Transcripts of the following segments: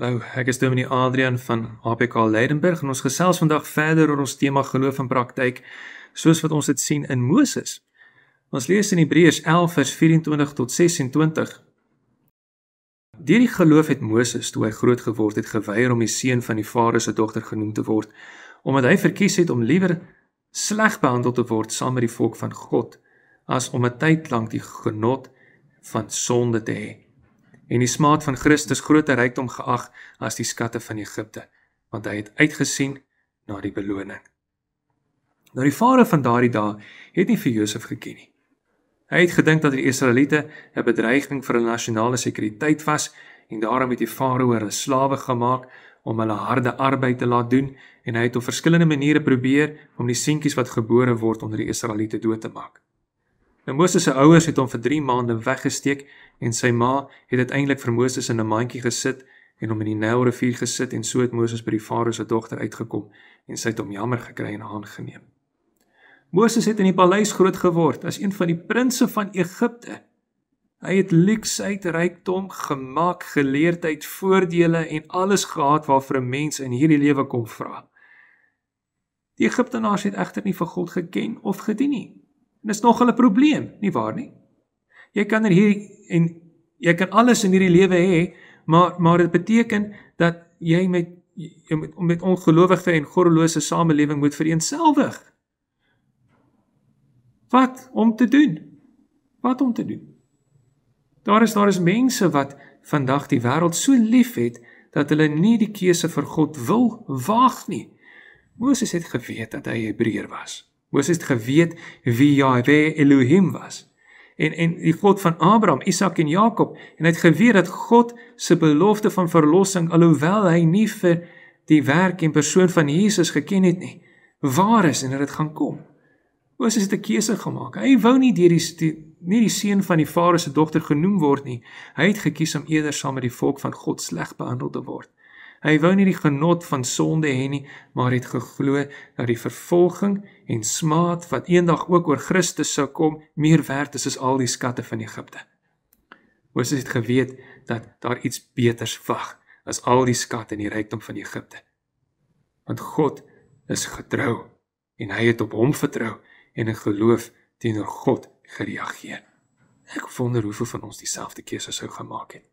Hallo, ek is Dominee Adrian van APK Leidenburg en ons gesels vandag verder oor ons tema geloof en praktyk, soos wat ons dit sien in Moses. Ons lees in Hebreërs 11 vers 24 tot 26. Deur die geloof het Moses, toe hy groot geword het, geweier om die seun van die Farao se dogter genoem te word, omdat hy verkies het om liewer sleg behandel te word saam met die volk van God, as om 'n tyd lank die genot van sonde te hê. En die smaad van Christus groter rykdom geag as die skatte van Egipte, want hy het uitgesien na die beloning. Nou die Farao van daardie dae het nie vir Josef geken nie. Hy het gedink dat die Israeliete 'n bedreiging vir hulle nasionale sekuriteit was en daarom het die Farao hulle slawe gemaak om hulle harde arbeid te laat doen en hy het op verskillende maniere probeer om die seentjies wat gebore word onder die Israeliete dood te maak. Nou Moses se ouers het hom vir 3 maande weggesteek en sy ma het uiteindelik vir Moses in 'n mandjie gesit en hom in die Nylrivier gesit en so het Moses by die Farao se dogter uitgekom en sy het hom jammer gekry en aangeneem. Moses het in die paleis groot geword as een van die prinse van Egipte. Hy het luksheid, rykdom, gemaak, geleerdheid, voordele en alles gehad waarvoor 'n mens in hierdie lewe kom vra. Die Egiptenaars het egter nie vir God geken of gedien nie. En dis nog 'n probleem, nie waar nie? Jy kan alles in hierdie lewe hê, maar dit beteken dat jy met ongelowige en goddelose samelewing moet vereenselwig. Wat om te doen? Wat om te doen? Daar is mense wat vandag die wêreld so lief het, dat hulle nie die keuse vir God wil waag nie. Moses het geweet dat hy Hebreër was. Moses het geweet wie Yahweh Elohim was. En die God van Abraham, Isak en Jakob. En hy het geweet dat God se belofte van verlossing, alhoewel hy nie vir die werk en persoon van Jesus geken het nie, waar is en dat dit gaan kom. Moses het 'n keuse gemaak. Hy wou nie die seun van die Farao se dogter genoem word nie. Hy het gekies om eerder saam met die volk van God sleg behandel te word. Hy wou nie die genot van sonde hê nie, maar het geglo dat die vervolging en smaad wat eendag ook oor Christus sou kom, meer werd is as al die skatte van Egipte. Moses het geweet dat daar iets beters wag as al die skatte en die rykdom van Egipte. Want God is getrou en hy het op hom vertrou en in geloof teenoor God gereageer. Ek wonder hoeveel van ons dieselfde keuse sou gemaak het.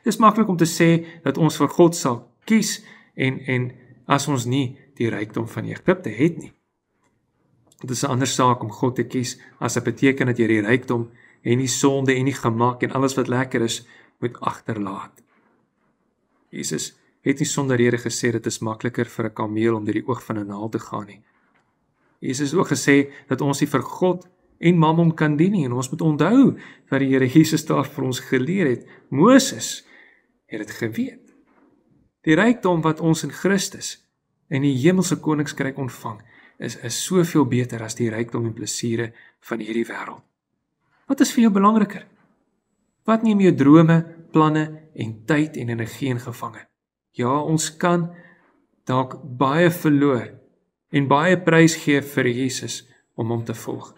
Dit is maklik om te sê dat ons vir God sal kies en as ons nie die rykdom van Egipte het nie. Dit is 'n ander saak om God te kies as dit beteken dat jy die rykdom en die sonde en die gemak en alles wat lekker is, moet agterlaat. Jesus het nie sonder rede gesê dit is makliker vir 'n kameel om deur die oog van 'n naald te gaan nie. Jesus het ook gesê dat ons nie vir God en mammon kan dien nie en ons moet onthou wat die Here Jesus daar vir ons geleer het. Moses het dit geweet. Die rykdom wat ons in Christus in die hemelse koninkryk ontvang, is soveel beter as die rykdom en plesiere van hierdie wêreld. Wat is vir jou belangriker? Wat neem jou drome, planne en tyd en energie in gevange? Ja, ons kan dalk baie verloor en baie prys gee vir Jesus om hom te volg.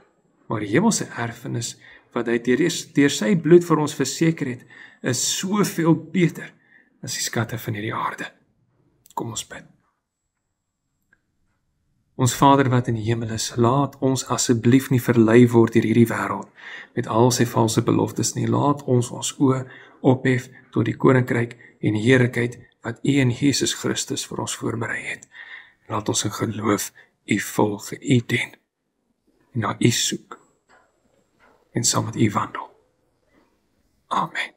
Maar die hemelse erfenis wat hy deur sy bloed vir ons verseker het, is soveel beter as die skatte van hierdie aarde. Kom ons bid. Ons Vader wat in die hemel is, laat ons asseblief nie verlei word deur hierdie wêreld met al sy valse beloftes nie. Laat ons oë ophef tot die koninkryk en heerlikheid wat U in Jesus Christus vir ons voorberei het. Laat ons in geloof U volg, U dien en na U soek en saam met U wandel. Amen.